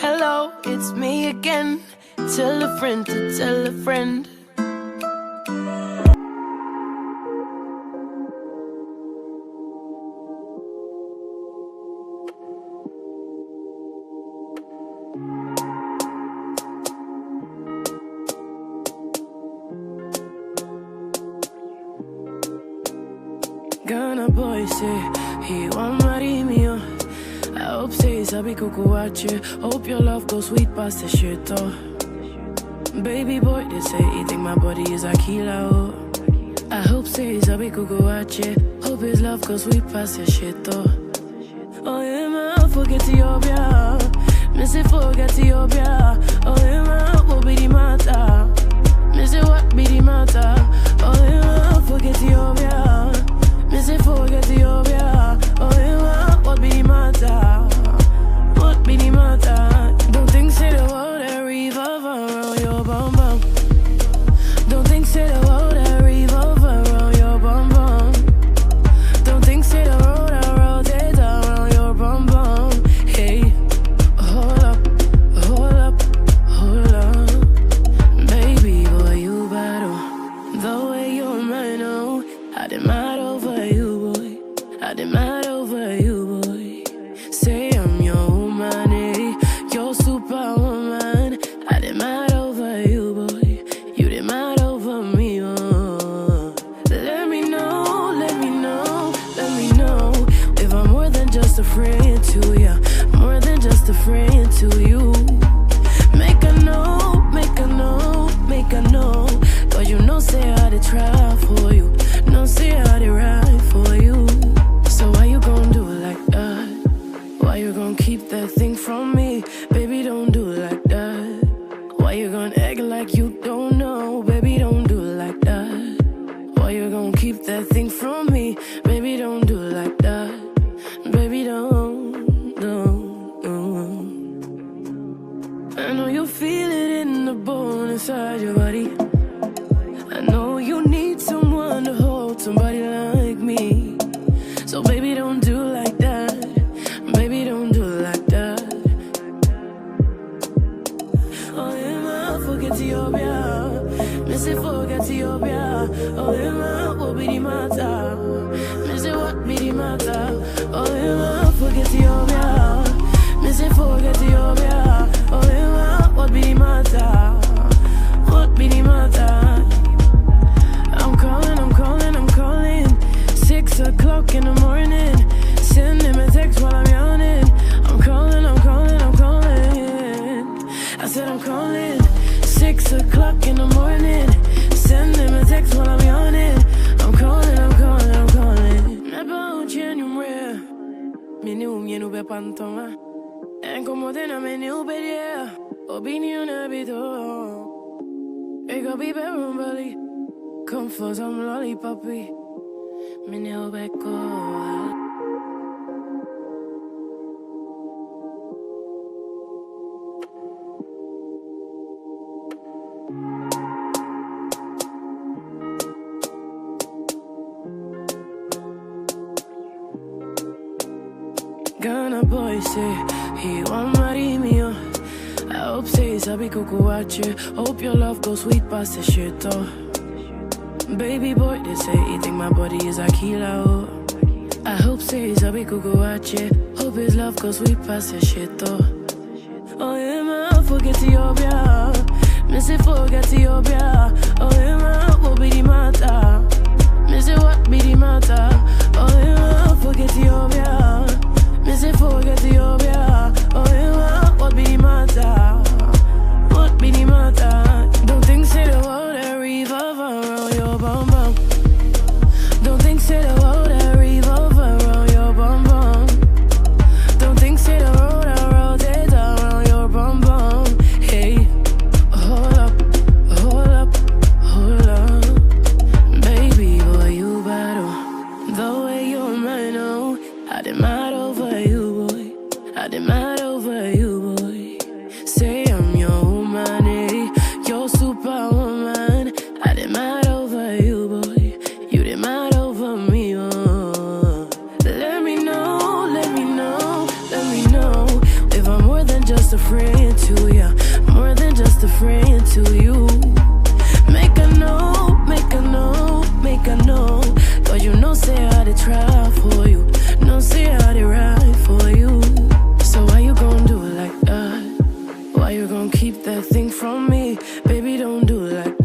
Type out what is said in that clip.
Hello, it's me again. Tell a friend to tell a friend. Gonna boy say he want marry me, oh. I hope say sabi kukuache. Hope your love goes sweet past the shit, oh. Baby boy, they say he think my body is a killer, oh. I hope say sabi kukuache. Hope his love goes sweet past the shit, oh. Oh yeah, man, forget Ethiopia. Missy forget Ethiopia. Oh yeah, man, what be the matter? Missy what be the matter? Oh yeah, man, forget Ethiopia. Missy forget Ethiopia. Oh yeah, what be the matter? What be the matter? Don't think say the world that revolve around your bum bum. Don't think say the world that revolve around your bum bum. Don't think say the world that rotate around your bum bum. Hey, hold up, hold up, hold up. Baby boy, you battle the way you're mine, oh. I demand over you, boy. I demand over you, boy. Say I'm your woman, eh? Your superwoman. I demand over you, boy. You demand over me, oh. Let me know, let me know, let me know if I'm more than just a friend to you. More than just a friend to you. Make a know, make a know, make a know. Cause you know say I to try for you. No say I to ride for you. So why you gon' do it like that? Why you gon' keep that thing from me? Baby, don't do it like that. Why you gon' act like you don't know? Baby, don't do it like that. Why you gon' keep that thing from me? Baby, don't do it like that. Baby, don't. I know you feel it in the bone inside your body. I know you need someone to hold, somebody like me. So baby, don't do it like that. Baby, don't do it like that. Oh yeah, man, forget Ethiopia. Missy forget Ethiopia. Oh yeah, man, what be the matter? Missy what be the matter? Oh yeah, man, forget Ethiopia. Missy forget Ethiopia. Oh yeah, man, what be the matter? What be the matter? I'm calling, I'm calling, I'm calling. 6 o'clock in the morning. Send him a text while I'm yawning. I'm calling, I'm calling, I'm calling. I said I'm calling. 6 o'clock in the morning. Send him a text while I'm yawning. I'm calling, I'm calling, I'm calling. Me pa uchenumre. Me ni umyenu be pantoma. Encomodena me ni ubedia. Opinion habito. Ego be berumbali. Come for some lollipoppy. Me no back go. Gonna boy say he want marry me, oh. I hope say sabi kukuache. Hope your love goes sweet past the shit, oh. Baby boy, they say he think my body is a killer, oh. I hope say sabi kukuache. Hope his love goes sweet past the shit, oh. Oh yeah, man, forget Ethiopia. Missy forget Ethiopia. Oh yeah, man, what be the matter? Missy what be the matter? Oh yeah, man, forget Ethiopia. Missy forget Ethiopia. Oh yeah, man, what be the matter? What be the matter? Don't think say the world that revolve around your bum bum. Don't think say the world that revolve around your bum bum. Don't think say the world that rotate around your bum bum. Hey, hold up, hold up, hold up. Baby boy, you battle the way you're mine, oh. I demand over you, boy. I friend to you. Make a note, make a note, make a note. Cause you know say I did try for you. No say I did ride for you. So why you gon' do it like that? Why you gon' keep that thing from me? Baby, don't do it like that.